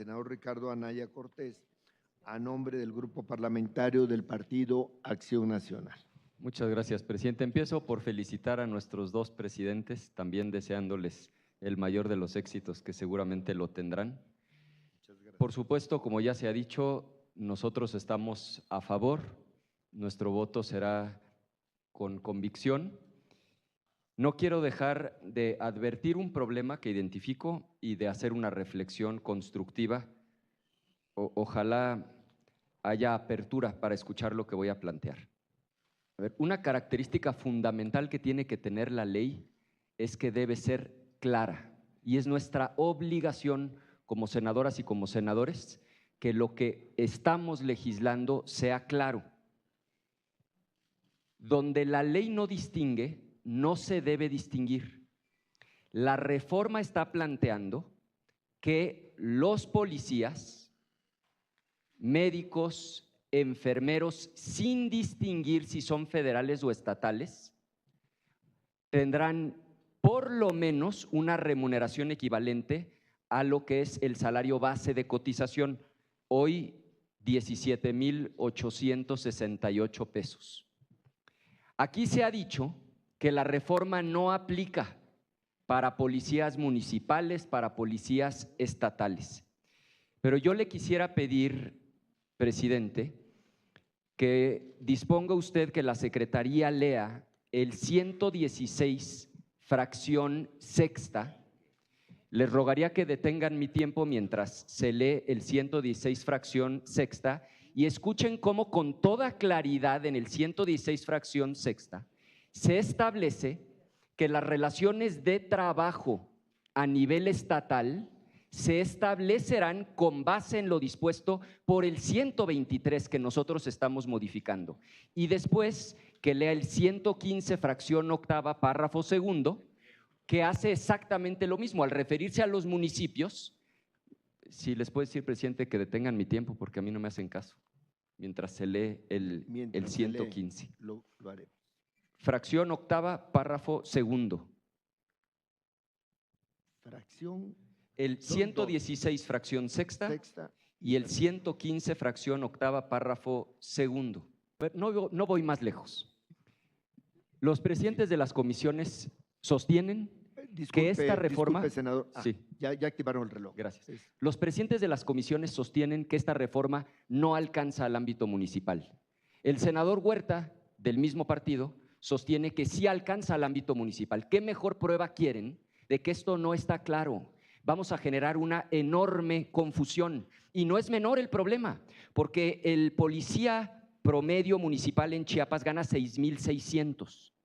senador Ricardo Anaya Cortés, a nombre del Grupo Parlamentario del Partido Acción Nacional. Muchas gracias, presidente. Empiezo por felicitar a nuestros dos presidentes, también deseándoles el mayor de los éxitos, que seguramente lo tendrán. Muchas gracias. Por supuesto, como ya se ha dicho, nosotros estamos a favor, nuestro voto será con convicción. No quiero dejar de advertir un problema que identifico y de hacer una reflexión constructiva. Ojalá haya apertura para escuchar lo que voy a plantear. A ver, una característica fundamental que tiene que tener la ley es que debe ser clara, y es nuestra obligación como senadoras y como senadores que lo que estamos legislando sea claro. Donde la ley no distingue, no se debe distinguir. La reforma está planteando que los policías, médicos, enfermeros, sin distinguir si son federales o estatales, tendrán por lo menos una remuneración equivalente a lo que es el salario base de cotización, hoy 17,868 pesos. Aquí se ha dicho que la reforma no aplica para policías municipales, para policías estatales. Pero yo le quisiera pedir, presidente, que disponga usted que la Secretaría lea el 116, fracción sexta. Les rogaría que detengan mi tiempo mientras se lee el 116, fracción sexta, y escuchen cómo con toda claridad en el 116, fracción sexta, se establece que las relaciones de trabajo a nivel estatal se establecerán con base en lo dispuesto por el 123 que nosotros estamos modificando. Y después que lea el 115, fracción octava, párrafo segundo, que hace exactamente lo mismo al referirse a los municipios. Si les puedo decir, presidente, que detengan mi tiempo porque a mí no me hacen caso, mientras se lee el 115. Lo haremos. Fracción octava, párrafo segundo. Fracción. El 116, fracción sexta y el 115, fracción octava, párrafo segundo. No voy más lejos. Los presidentes de las comisiones sostienen que esta reforma… Disculpe, senador. Sí. Ya activaron el reloj. Gracias. Los presidentes de las comisiones sostienen que esta reforma no alcanza al ámbito municipal. El senador Huerta, del mismo partido, sostiene que sí alcanza al ámbito municipal. ¿Qué mejor prueba quieren de que esto no está claro? Vamos a generar una enorme confusión y no es menor el problema, porque el policía promedio municipal en Chiapas gana 6,600.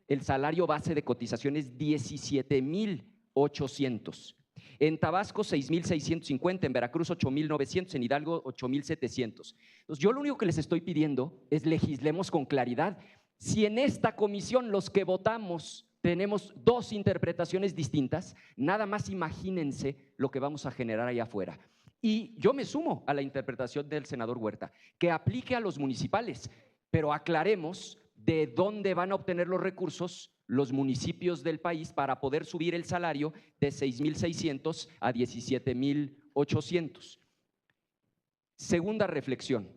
El salario base de cotización es 17,800. En Tabasco 6,650, en Veracruz 8,900, en Hidalgo 8,700. Entonces yo lo único que les estoy pidiendo es legislemos con claridad. Si en esta comisión los que votamos tenemos dos interpretaciones distintas, nada más imagínense lo que vamos a generar allá afuera. Y yo me sumo a la interpretación del senador Huerta, que aplique a los municipales, pero aclaremos de dónde van a obtener los recursos los municipios del país para poder subir el salario de 6,600 a 17,800. Segunda reflexión,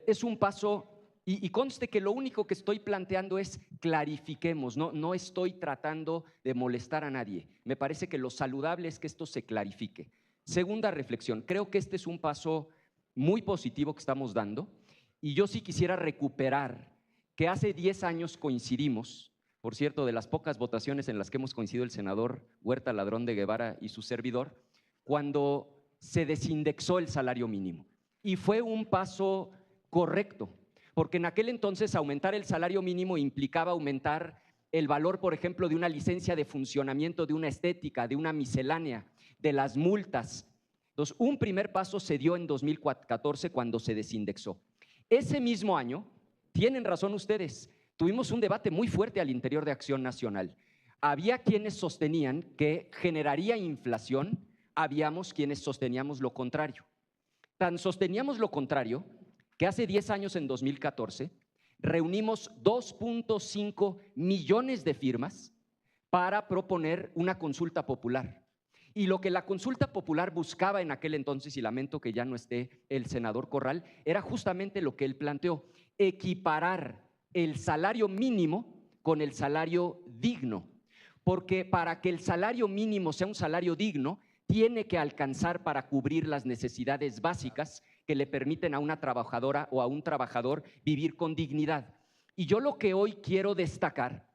es un paso… Y conste que lo único que estoy planteando es clarifiquemos, no estoy tratando de molestar a nadie. Me parece que lo saludable es que esto se clarifique. Segunda reflexión, creo que este es un paso muy positivo que estamos dando y yo sí quisiera recuperar que hace 10 años coincidimos, por cierto, de las pocas votaciones en las que hemos coincidido el senador Huerta Ladrón de Guevara y su servidor, cuando se desindexó el salario mínimo. Y fue un paso correcto, porque en aquel entonces aumentar el salario mínimo implicaba aumentar el valor, por ejemplo, de una licencia de funcionamiento, de una estética, de una miscelánea, de las multas. Entonces, un primer paso se dio en 2014 cuando se desindexó. Ese mismo año, tienen razón ustedes, tuvimos un debate muy fuerte al interior de Acción Nacional. Había quienes sostenían que generaría inflación, habíamos quienes sosteníamos lo contrario. Tan sosteníamos lo contrario que hace 10 años, en 2014, reunimos 2,5 millones de firmas para proponer una consulta popular. Y lo que la consulta popular buscaba en aquel entonces, y lamento que ya no esté el senador Corral, era justamente lo que él planteó: equiparar el salario mínimo con el salario digno. Porque para que el salario mínimo sea un salario digno, tiene que alcanzar para cubrir las necesidades básicas que le permiten a una trabajadora o a un trabajador vivir con dignidad. Y yo lo que hoy quiero destacar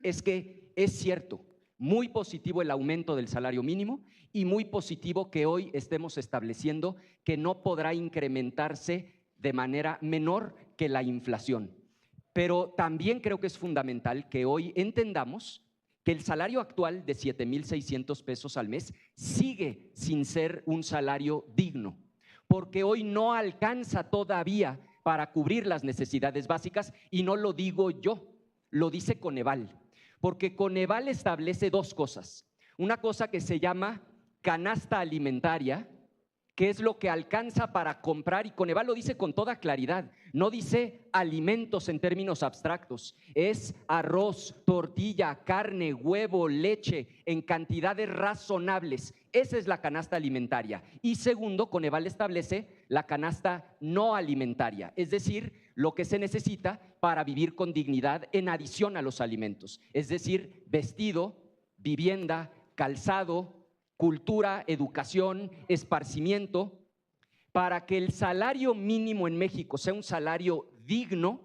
es que es cierto, muy positivo el aumento del salario mínimo y muy positivo que hoy estemos estableciendo que no podrá incrementarse de manera menor que la inflación. Pero también creo que es fundamental que hoy entendamos que el salario actual de 7,600 pesos al mes sigue sin ser un salario digno, porque hoy no alcanza todavía para cubrir las necesidades básicas, y no lo digo yo, lo dice Coneval, porque Coneval establece dos cosas: una cosa que se llama canasta alimentaria, que es lo que alcanza para comprar, y Coneval lo dice con toda claridad, no dice alimentos en términos abstractos, es arroz, tortilla, carne, huevo, leche en cantidades razonables. Esa es la canasta alimentaria. Y segundo, Coneval establece la canasta no alimentaria, es decir, lo que se necesita para vivir con dignidad en adición a los alimentos, es decir, vestido, vivienda, calzado, cultura, educación, esparcimiento. Para que el salario mínimo en México sea un salario digno,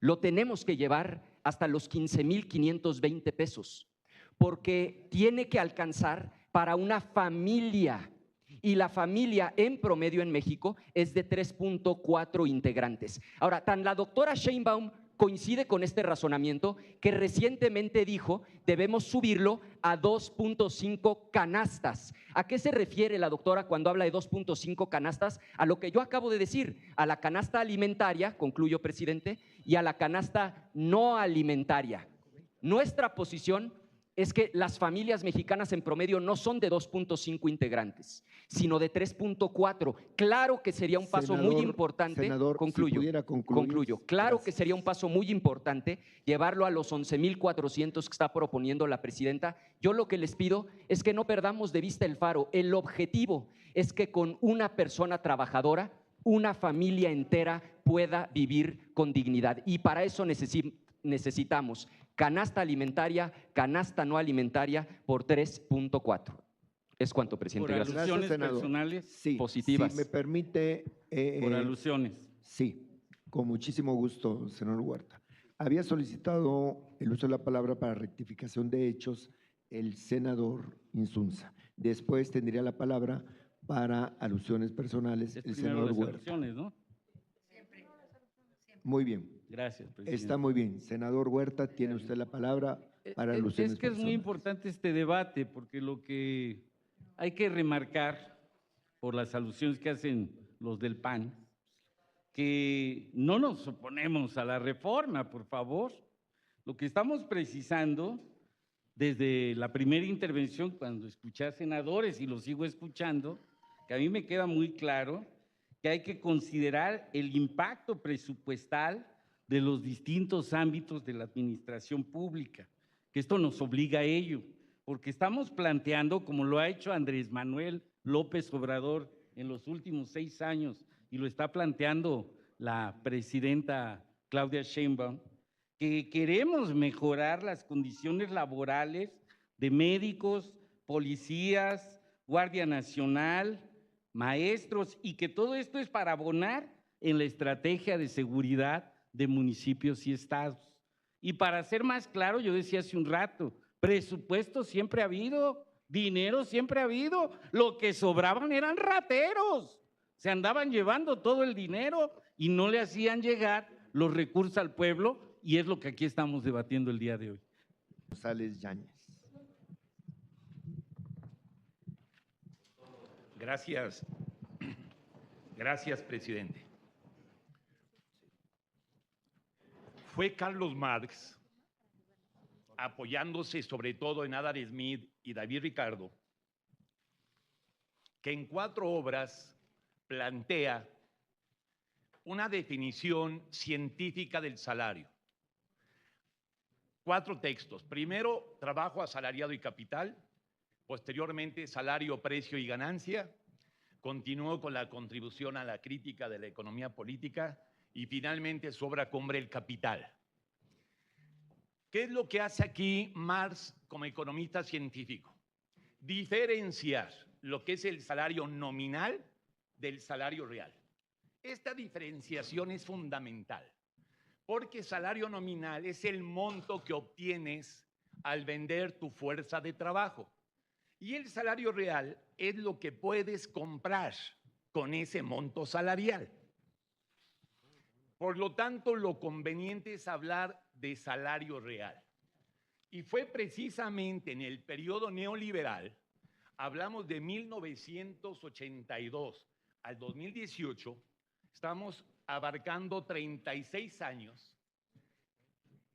lo tenemos que llevar hasta los 15,520 pesos, porque tiene que alcanzar para una familia, y la familia en promedio en México es de 3.4 integrantes. Ahora, tan la doctora Sheinbaum coincide con este razonamiento que recientemente dijo debemos subirlo a 2.5 canastas. ¿A qué se refiere la doctora cuando habla de 2.5 canastas? A lo que yo acabo de decir, a la canasta alimentaria, concluyo, presidente, y a la canasta no alimentaria. Nuestra posición es que las familias mexicanas en promedio no son de 2.5 integrantes, sino de 3.4. Claro que sería un paso muy importante. Senador, concluyo, si pudiera concluir. concluyo. Claro Gracias. que sería un paso muy importante llevarlo a los 11,400 que está proponiendo la presidenta. Yo lo que les pido es que no perdamos de vista el faro. El objetivo es que con una persona trabajadora, una familia entera pueda vivir con dignidad. Y para eso necesitamos canasta alimentaria, canasta no alimentaria por 3.4. Es cuanto, presidente. Por Gracias. alusiones senador. personales, Sí, positivas. Si me permite. por alusiones. Sí, con muchísimo gusto, senador Huerta. Había solicitado el uso de la palabra para rectificación de hechos el senador Insunza. Después tendría la palabra para alusiones personales Es el primero senador las Huerta. alusiones, ¿no? Muy bien, Gracias, presidente. está muy bien. Senador Huerta, tiene usted la palabra para alusiones Es que es muy personales. importante este debate, porque lo que hay que remarcar por las alusiones que hacen los del PAN, que no nos oponemos a la reforma, por favor. Lo que estamos precisando desde la primera intervención, cuando escuché a senadores y lo sigo escuchando, que a mí me queda muy claro que hay que considerar el impacto presupuestal de los distintos ámbitos de la administración pública, que esto nos obliga a ello, porque estamos planteando, como lo ha hecho Andrés Manuel López Obrador en los últimos 6 años, y lo está planteando la presidenta Claudia Sheinbaum, que queremos mejorar las condiciones laborales de médicos, policías, Guardia Nacional, maestros, y que todo esto es para abonar en la estrategia de seguridad de municipios y estados. Y para ser más claro, yo decía hace un rato, presupuesto siempre ha habido, dinero siempre ha habido, lo que sobraban eran rateros, se andaban llevando todo el dinero y no le hacían llegar los recursos al pueblo, y es lo que aquí estamos debatiendo el día de hoy. González Yáñez. Gracias. Gracias, presidente. Fue Carlos Marx, apoyándose sobre todo en Adam Smith y David Ricardo, que en 4 obras plantea una definición científica del salario. 4 textos. Primero, trabajo asalariado y capital. posteriormente salario, precio y ganancia, continuó con la contribución a la crítica de la economía política y finalmente su obra cumbre El Capital. ¿Qué es lo que hace aquí Marx como economista científico? Diferenciar lo que es el salario nominal del salario real. Esta diferenciación es fundamental, porque salario nominal es el monto que obtienes al vender tu fuerza de trabajo. Y el salario real es lo que puedes comprar con ese monto salarial. Por lo tanto, lo conveniente es hablar de salario real. Y fue precisamente en el periodo neoliberal, hablamos de 1982 al 2018, estamos abarcando 36 años,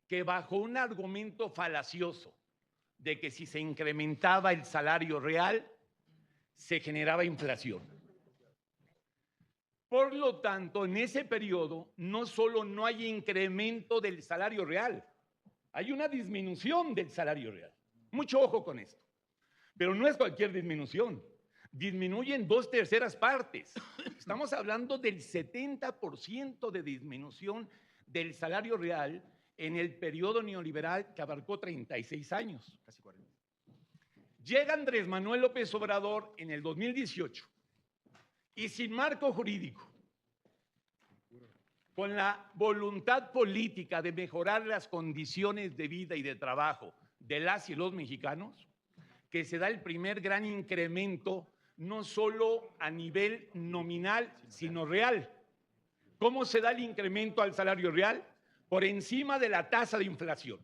que bajo un argumento falacioso de que si se incrementaba el salario real, se generaba inflación. Por lo tanto, en ese periodo, no solo no hay incremento del salario real, hay una disminución del salario real. Mucho ojo con esto. Pero no es cualquier disminución. Disminuyen 2/3 partes. Estamos hablando del 70% de disminución del salario real en el periodo neoliberal que abarcó 36 años. Casi 40. Llega Andrés Manuel López Obrador en el 2018 y sin marco jurídico, con la voluntad política de mejorar las condiciones de vida y de trabajo de las y los mexicanos, que se da el primer gran incremento, no solo a nivel nominal, sino real. ¿Cómo se da el incremento al salario real? Por encima de la tasa de inflación.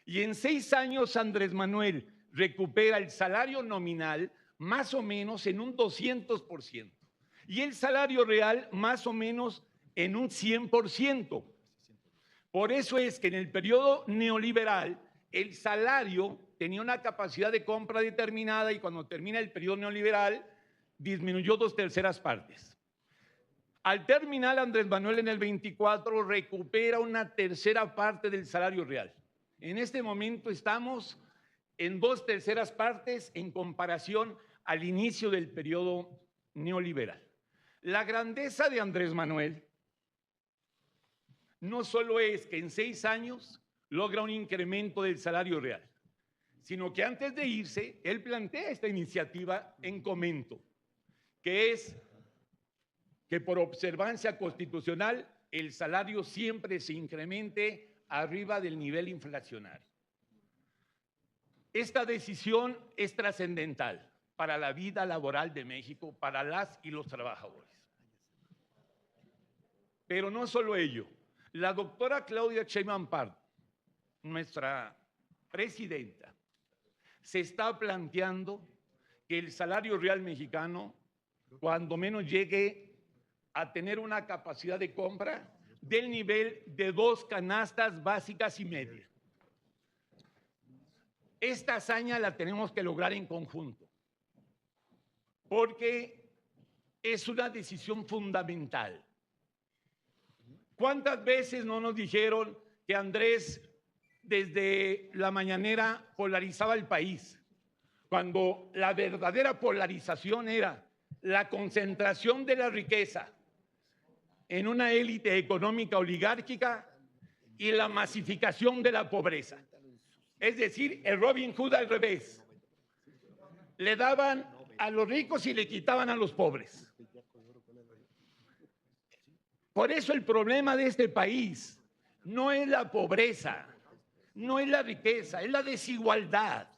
Y en 6 años Andrés Manuel recupera el salario nominal más o menos en un 200% y el salario real más o menos en un 100%. Por eso es que en el periodo neoliberal el salario tenía una capacidad de compra determinada y cuando termina el periodo neoliberal disminuyó 2/3 partes. Al terminar Andrés Manuel en el 24 recupera una 1/3 parte del salario real. En este momento estamos en 2/3 partes en comparación al inicio del periodo neoliberal. La grandeza de Andrés Manuel no solo es que en 6 años logra un incremento del salario real, sino que antes de irse, él plantea esta iniciativa en comento, que es que por observancia constitucional el salario siempre se incremente arriba del nivel inflacionario. Esta decisión es trascendental para la vida laboral de México, para las y los trabajadores. Pero no solo ello. La doctora Claudia Sheinbaum Pardo, nuestra presidenta, se está planteando que el salario real mexicano, cuando menos llegue a tener una capacidad de compra del nivel de 2 canastas básicas y media. Esta hazaña la tenemos que lograr en conjunto, porque es una decisión fundamental. ¿Cuántas veces no nos dijeron que Andrés desde la mañanera polarizaba el país? Cuando la verdadera polarización era la concentración de la riqueza en una élite económica oligárquica y la masificación de la pobreza. Es decir, el Robin Hood al revés. Le daban a los ricos y le quitaban a los pobres. Por eso el problema de este país no es la pobreza, no es la riqueza, es la desigualdad.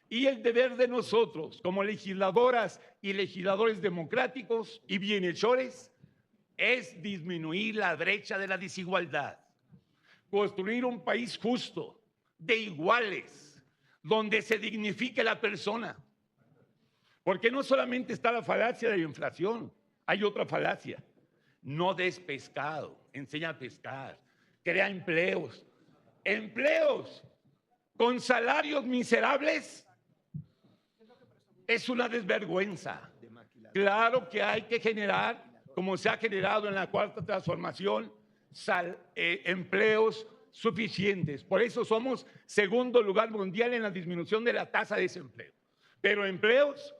Y el deber de nosotros, como legisladoras y legisladores democráticos y bienhechores, es disminuir la brecha de la desigualdad, construir un país justo, de iguales, donde se dignifique la persona. Porque no solamente está la falacia de la inflación, hay otra falacia. No des pescado, enseña a pescar, crea empleos. Empleos con salarios miserables es una desvergüenza. Claro que hay que generar, como se ha generado en la Cuarta Transformación, empleos suficientes. Por eso somos segundo lugar mundial en la disminución de la tasa de desempleo. Pero empleos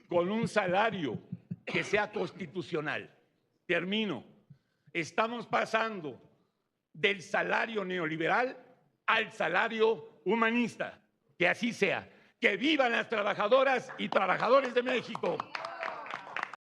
con un salario que sea constitucional. Termino. Estamos pasando del salario neoliberal al salario humanista. Que así sea. Que vivan las trabajadoras y trabajadores de México.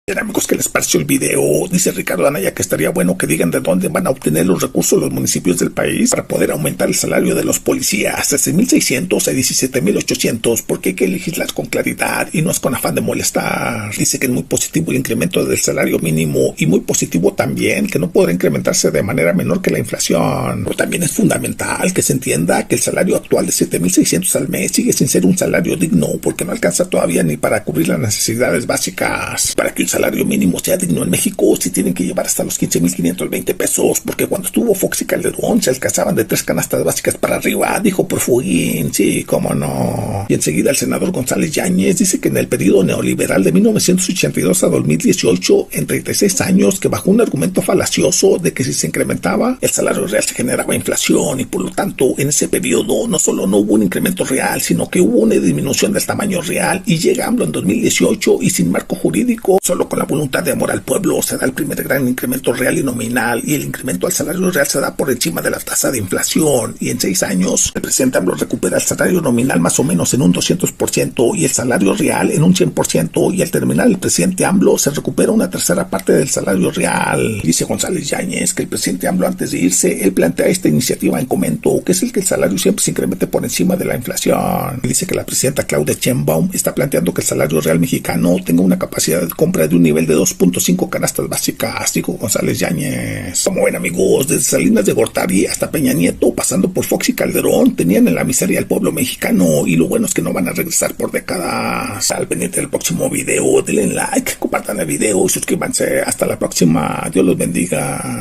Bien, amigos, ¿qué les pareció el video? Dice Ricardo Anaya que estaría bueno que digan de dónde van a obtener los recursos los municipios del país para poder aumentar el salario de los policías de 6,600 a 17,800, porque hay que legislar con claridad y no es con afán de molestar. Dice que es muy positivo el incremento del salario mínimo y muy positivo también que no podrá incrementarse de manera menor que la inflación. Pero también es fundamental que se entienda que el salario actual de 7,600 al mes sigue sin ser un salario digno porque no alcanza todavía ni para cubrir las necesidades básicas. Para que un salario mínimo sea digno en México, sí tienen que llevar hasta los 15,520 pesos, porque cuando estuvo Fox y Calderón se alcanzaban de 3 canastas básicas para arriba, dijo Porfuguín, sí, cómo no. Y enseguida el senador González Yáñez dice que en el periodo neoliberal de 1982 a 2018, en 36 años, que bajo un argumento falacioso de que si se incrementaba, el salario real se generaba inflación, y por lo tanto, en ese periodo no solo no hubo un incremento real, sino que hubo una disminución del tamaño real, y llega AMLO en 2018 y sin marco jurídico, solo con la voluntad de amor al pueblo, se da el primer gran incremento real y nominal, y el incremento al salario real se da por encima de la tasa de inflación, y en 6 años el presidente AMLO recupera el salario nominal más o menos en un 200% y el salario real en un 100%, y al terminar el presidente AMLO se recupera una tercera parte del salario real. Dice González Yáñez que el presidente AMLO, antes de irse, él plantea esta iniciativa en comento, que es el que el salario siempre se incremente por encima de la inflación. Dice que la presidenta Claudia Sheinbaum está planteando que el salario real mexicano tenga una capacidad de compra de un nivel de 2.5 canastas básicas, dijo González Yáñez. Como ven, amigos, desde Salinas de Gortari hasta Peña Nieto, pasando por Fox y Calderón, tenían en la miseria al pueblo mexicano, y lo bueno es que no van a regresar por décadas. Al pendiente del próximo video, denle like, compartan el video y suscríbanse. Hasta la próxima. Dios los bendiga.